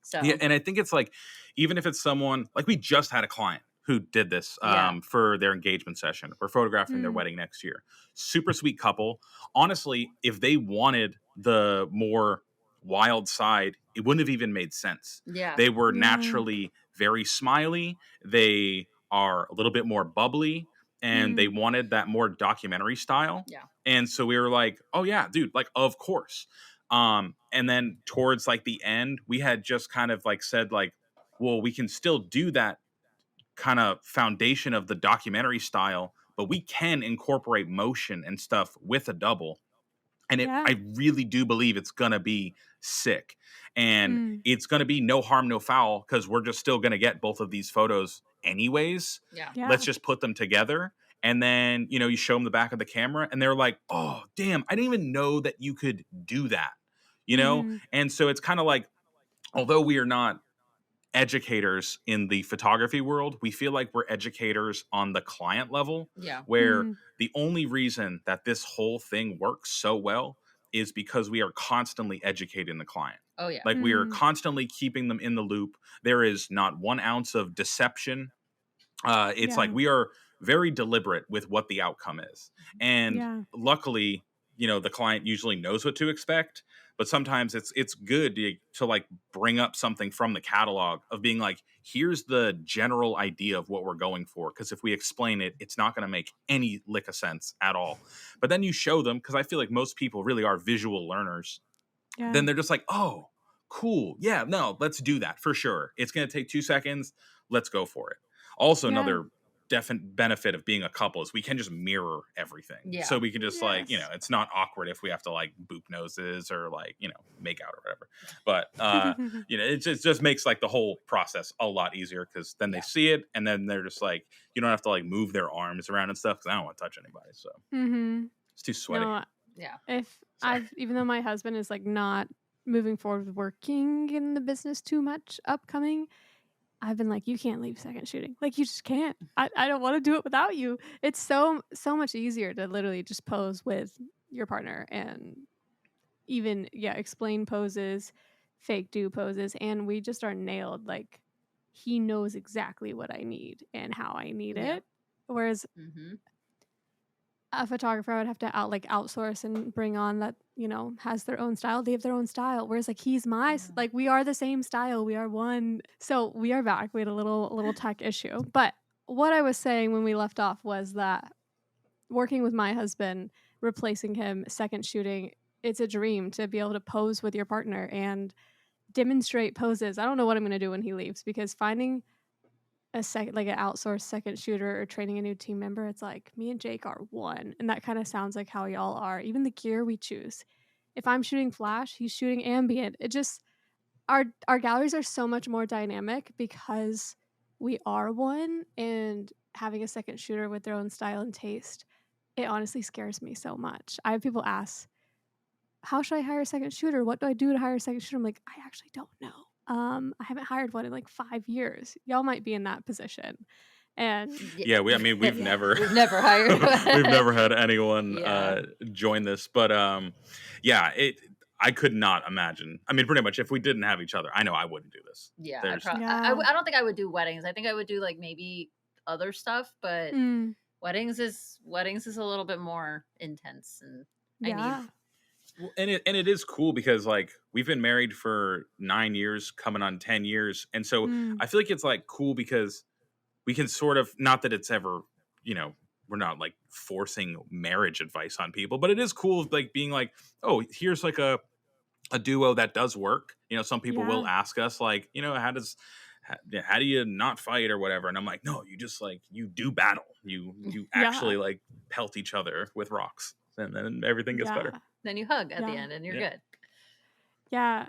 So, yeah. And I think it's like, even if it's someone like we just had a client who did this for their engagement session. We're photographing their wedding next year. Super sweet couple. Honestly, if they wanted the more wild side, it wouldn't have even made sense. Yeah. They were naturally very smiley. They are a little bit more bubbly, and they wanted that more documentary style. Yeah. And so we were like, oh yeah, dude, like, of course. And then towards like the end, we had just kind of like said like, well, we can still do that kind of foundation of the documentary style, but we can incorporate motion and stuff with a double. And I really do believe it's going to be sick. And it's going to be no harm, no foul, because we're just still going to get both of these photos anyways. Yeah. Let's just put them together. And then, you show them the back of the camera and they're like, oh, damn, I didn't even know that you could do that, And so it's kind of like, although we are not educators in the photography world, we feel like we're educators on the client level, where the only reason that this whole thing works so well is because we are constantly educating the client. Oh yeah. Like we are constantly keeping them in the loop. There is not 1 ounce of deception. It's like we are very deliberate with what the outcome is. And luckily, the client usually knows what to expect. But sometimes it's good to like bring up something from the catalog of being like, here's the general idea of what we're going for. Because if we explain it, it's not going to make any lick of sense at all. But then you show them, because I feel like most people really are visual learners. Then they're just like, oh, cool. Yeah, no, let's do that for sure. It's going to take 2 seconds. Let's go for it. Also, Yeah. another definite benefit of being a couple is we can just mirror everything. So Yeah. we can just like, Yes. it's not awkward if we have to like boop noses or like, make out or whatever. But, it just makes like the whole process a lot easier because then they Yeah. see it and then they're just like, you don't have to like move their arms around and stuff because I don't want to touch anybody. So it's too sweaty. No, Yeah. if Sorry. even though my husband is like not moving forward with working in the business too much upcoming, I've been like, you can't leave second shooting. Like, you just can't. I don't want to do it without you. It's so much easier to literally just pose with your partner and even explain poses, fake do poses, and we just are nailed. Like, he knows exactly what I need and how I need Yep. it. Whereas Mm-hmm. a photographer I would have to outsource and bring on that has their own style. They have their own style, whereas like he's like we are the same style, we are one. So we are back. We had a little tech issue, but what I was saying when we left off was that working with my husband, replacing him second shooting, it's a dream to be able to pose with your partner and demonstrate poses. I don't know what I'm going to do when he leaves, because finding a second, like an outsourced second shooter or training a new team member, it's like me and Jake are one, and that kind of sounds like how y'all are. Even the gear we choose, if I'm shooting flash, he's shooting ambient. It just, our galleries are so much more dynamic because we are one, and having a second shooter with their own style and taste, it honestly scares me so much. I have people ask, how should I hire a second shooter? What do I do to hire a second shooter? I'm like, I actually don't know. I haven't hired one in like 5 years. Y'all might be in that position. And Yeah, we've never We've never hired we've never had anyone Yeah. join this, but I could not imagine. I mean, pretty much if we didn't have each other, I know I wouldn't do this. Yeah. There's I don't think I would do weddings. I think I would do like maybe other stuff, but mm, weddings is a little bit more intense, and I need yeah. Well, and it is cool because like we've been married for 9 years, coming on 10 years, and so Mm, I feel like it's like cool because we can sort of, not that it's ever, we're not like forcing marriage advice on people, but it is cool like being like, oh, here's like a duo that does work. Some people will yeah. ask us like, how do you not fight or whatever, and I'm like, no, you just like, you do battle, you Yeah. actually like pelt each other with rocks, and then everything gets better. Yeah. then you hug at the Yeah. end and you're Yeah. good. Yeah.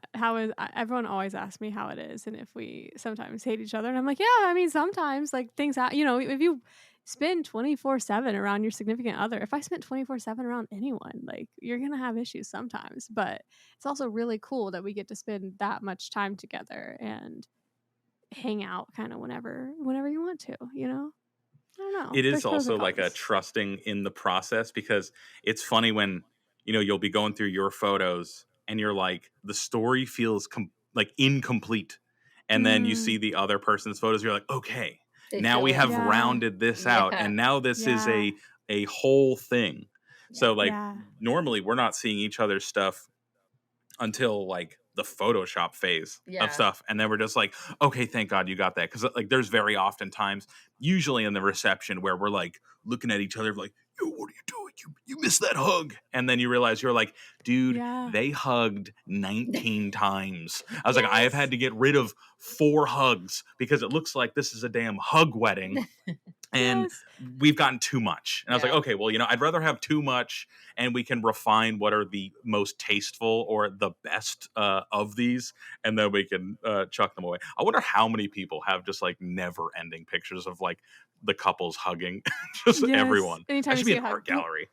Everyone always asks me how it is and if we sometimes hate each other. And I'm like, yeah, I mean, sometimes like things happen. If you spend 24/7 around your significant other, if I spent 24/7 around anyone, like you're going to have issues sometimes. But it's also really cool that we get to spend that much time together and hang out kind of whenever you want to, I don't know. It is There's pros and also like a cons. trusting in the process because it's funny when you'll be going through your photos and you're like, the story feels like incomplete, and then you see Mm, the other person's photos, you're like, okay, They now fill we in have more. yeah. rounded this out, Yeah. and now this is Yeah. a whole thing. Yeah. So like Yeah. normally we're not seeing each other's stuff until like the Photoshop phase of Yeah. stuff, and then we're just like, okay, thank God you got that, because like there's very often times, usually in the reception, where we're like looking at each other like, yo, what are you doing? You missed that hug, and then you realize you're like, dude, Yeah. they hugged 19 times. I was like, I have Yes. had to get rid of 4 hugs because it looks like this is a damn hug wedding. And Yes. we've gotten too much. And I was like, Yeah. okay, well, I'd rather have too much, and we can refine what are the most tasteful or the best of these, and then we can chuck them away. I wonder how many people have just like never ending pictures of like the couples hugging, just Yes. everyone. Anytime That you should be see an a hug. art gallery.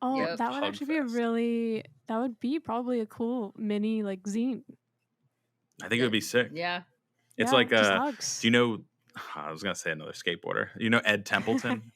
Oh, Yep. that would Hug actually be fest. that would be probably a cool mini like zine. I think it would be sick. Yeah. It's Yeah, like, just do hugs. you know? I was gonna say another skateboarder. You know Ed Templeton?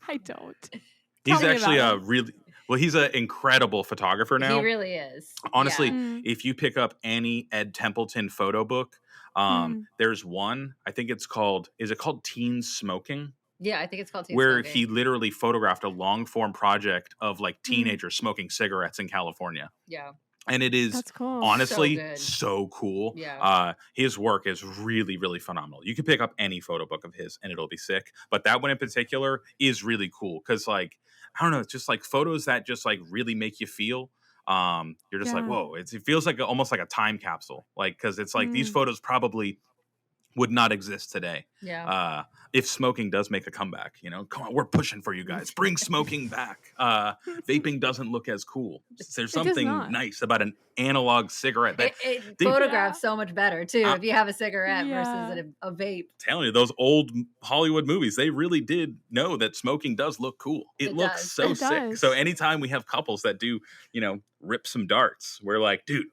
I don't. Tell He's me actually about a him. really well. He's an incredible photographer He now. really is. Honestly, Yeah. Mm, if you pick up any Ed Templeton photo book, mm, there's one. I think it's called. Is it called Teen Smoking? Yeah, I think it's called teen Where smoking. he literally photographed a long form project of like mm. teenagers smoking cigarettes in California, Yeah. and it is That's cool. So honestly good. so cool. Yeah. His work is really, really phenomenal. You can pick up any photo book of his and it'll be sick, but that one in particular is really cool because like, I don't know, it's just like photos that just like really make you feel. You're just like, Yeah. whoa, it feels like almost like a time capsule. Like, cause it's like these Mm. photos probably would not exist today. Yeah. If smoking does make a comeback, come on, we're pushing for you guys. Bring smoking back. Vaping doesn't look as cool. There's It does something not. nice about an analog cigarette that, It dude, photographs so much better too I- if you have a cigarette versus Yeah. a vape. telling you, those old Hollywood movies, they really did know that smoking does look cool. It It looks does. so It sick. So does. anytime we have couples that do, rip some darts, we're like, dude,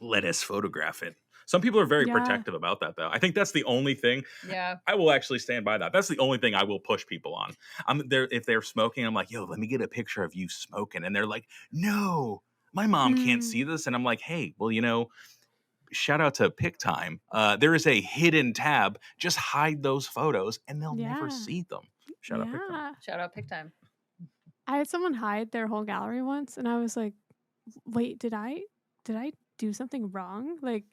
let us photograph it. Some people are very Yeah. protective about that, though. I think that's the only thing. Yeah. I will actually stand by that. That's the only thing I will push people on. I'm there if they're smoking. I'm like, yo, let me get a picture of you smoking, and they're like, no, my mom can't Mm. see this. And I'm like, hey, well, shout out to PicTime. There is a hidden tab. Just hide those photos, and they'll never Yeah. see them. Shout out PicTime. Yeah. Shout out Pick Time. I had someone hide their whole gallery once, and I was like, wait, did I do something wrong? Like,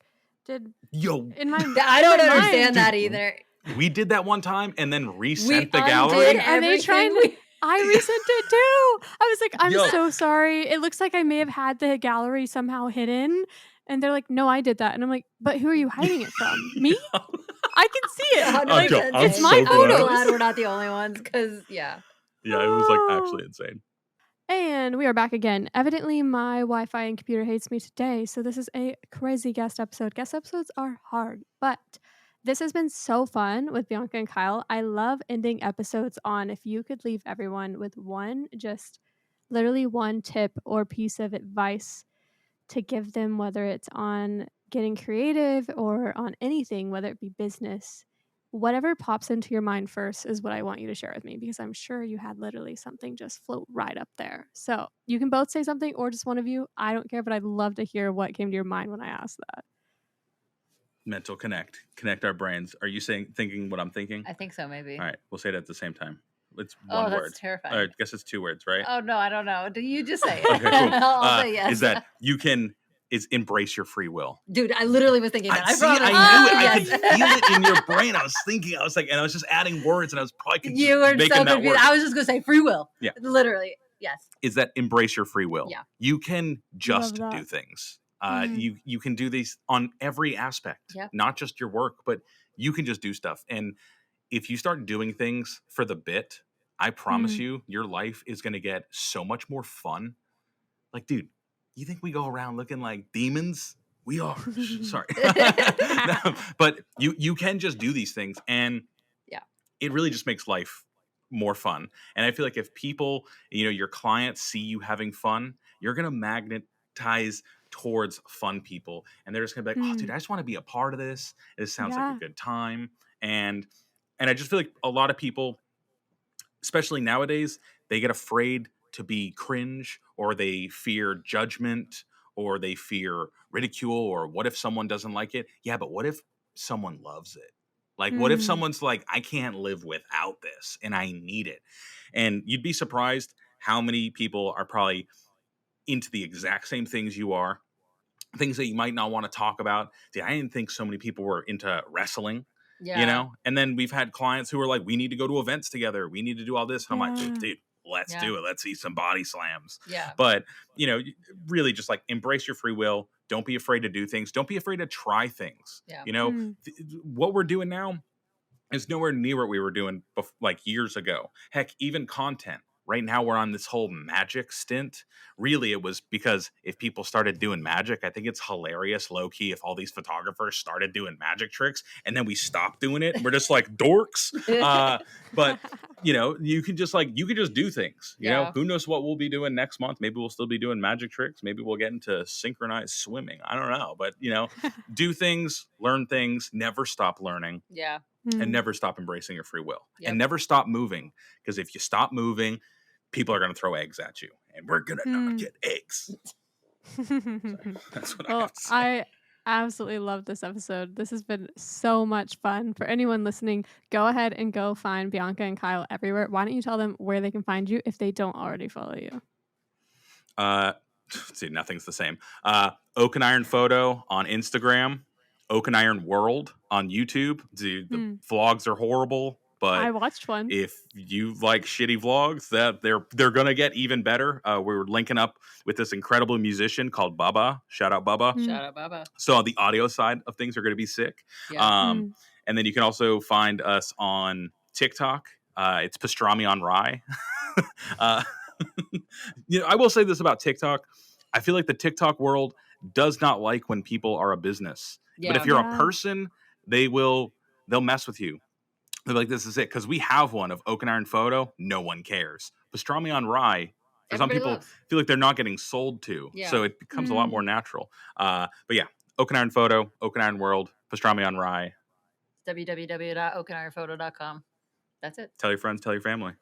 did Yo, in my I in don't my understand mind, that either. we did that one time, and then We resent the undid gallery. Are they trying everything. to? I resent it too. I was like, I'm Yo. so sorry. It looks like I may have had the gallery somehow hidden. And they're like, no, I did that. And I'm like, but who are you hiding it from? Me? I can see it. 100% Like, Yo, I'm it's my so I'm glad. photos. glad we're not the only ones because, yeah. Yeah, it was like actually insane. And we are back again. Evidently, my Wi Fi and computer hates me today. So, this is a crazy guest episode. Guest episodes are hard, but this has been so fun with Bianca and Kyle. I love ending episodes on if you could leave everyone with literally one tip or piece of advice to give them, whether it's on getting creative or on anything, whether it be business. Whatever pops into your mind first is what I want you to share with me because I'm sure you had literally something just float right up there. So you can both say something or just one of you. I don't care, but I'd love to hear what came to your mind when I asked that. Mental connect our brains. Are you thinking what I'm thinking? I think so, maybe. All right, we'll say it at the same time. It's Oh, one that's word. terrifying. I guess it's 2 words, right? Oh, no, I don't know. Do you just say it? Okay, cool. I'll say yes. Is that is embrace your free will. Dude, I literally was thinking that. I See, promise. I knew it. I Yes. could feel it in your brain. I was thinking, and I was just adding words, and I was probably You were making so that confused. work. I was just going to say free will. Yeah. Literally. Yes. Is that embrace your free will? Yeah. You can just Love that. do things. Mhm. You can do these on every aspect, Yeah. not just your work, but you can just do stuff. And if you start doing things for the bit, I promise you, your life is going to get so much more fun. Like, dude, you think we go around looking like demons? We are. Sorry. No, but you can just do these things, and Yeah. it really just makes life more fun. And I feel like if people, your clients see you having fun, you're going to magnetize towards fun people, and they're just going to be like, oh, dude, I just want to be a part of this. This sounds like Yeah. a good time. And I just feel like a lot of people, especially nowadays, they get afraid to be cringe, or they fear judgment, or they fear ridicule, or what if someone doesn't like it? Yeah, but what if someone loves it? Like, what if someone's like, I can't live without this and I need it? And you'd be surprised how many people are probably into the exact same things you are, things that you might not want to talk about. Dude, I didn't think so many people were into wrestling. Yeah. And then we've had clients who are like, we need to go to events together, we need to do all this, and I'm like, Yeah. dude, let's Yeah. do it, let's see some body slams. Yeah. But really just like embrace your free will. Don't be afraid to do things, don't be afraid to try things. Yeah. What we're doing now is nowhere near what we were doing like years ago. Heck, even content. Right now we're on this whole magic stint. Really, it was because if people started doing magic, I think it's hilarious, low key, if all these photographers started doing magic tricks and then we stopped doing it. We're just like dorks. But you can just do things. Yeah. Who knows what we'll be doing next month? Maybe we'll still be doing magic tricks. Maybe we'll get into synchronized swimming. I don't know. But do things, learn things, never stop learning. Yeah. And never stop embracing your free will. Yep. And never stop moving. Because if you stop moving, people are going to throw eggs at you. And we're going to not get eggs. That's what I have to say. I absolutely love this episode. This has been so much fun. For anyone listening, go ahead and go find Bianca and Kyle everywhere. Why don't you tell them where they can find you if they don't already follow you? See, nothing's the same. Oak and Iron Photo on Instagram. Oak and Iron World on YouTube. Dude, the vlogs are horrible. but I watched one. if you like shitty vlogs, that they're gonna get even better. We're linking up with this incredible musician called Baba. Shout out Baba. Mm, Shout out Baba. So the audio side of things are going to be sick. Yeah. Um, mm. and then you can also find us on TikTok. It's pastrami on rye. uh, I will say this about TikTok. I feel like the TikTok world does not like when people are a business. But if Yeah. you're a Yeah. person, they'll mess with you. They're like, this is it. Because we have one of Oak and Iron Photo. No one cares. Pastrami on rye, for some Everybody people, loves. feel like they're not getting sold to. Yeah. So it becomes a lot more Mm. natural. But yeah, Oak and Iron Photo, Oak and Iron World, Pastrami on rye. www.oakandironphoto.com. That's it. Tell your friends, tell your family.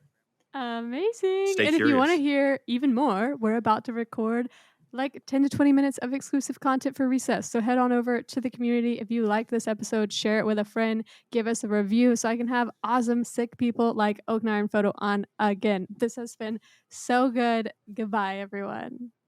Amazing. Stay And if you want to curious. hear even more, we're about to record like 10 to 20 minutes of exclusive content for Recess. So head on over to the community. If you liked this episode, share it with a friend, give us a review so I can have awesome, sick people like Oak and Iron Photo on again. This has been so good. Goodbye, everyone.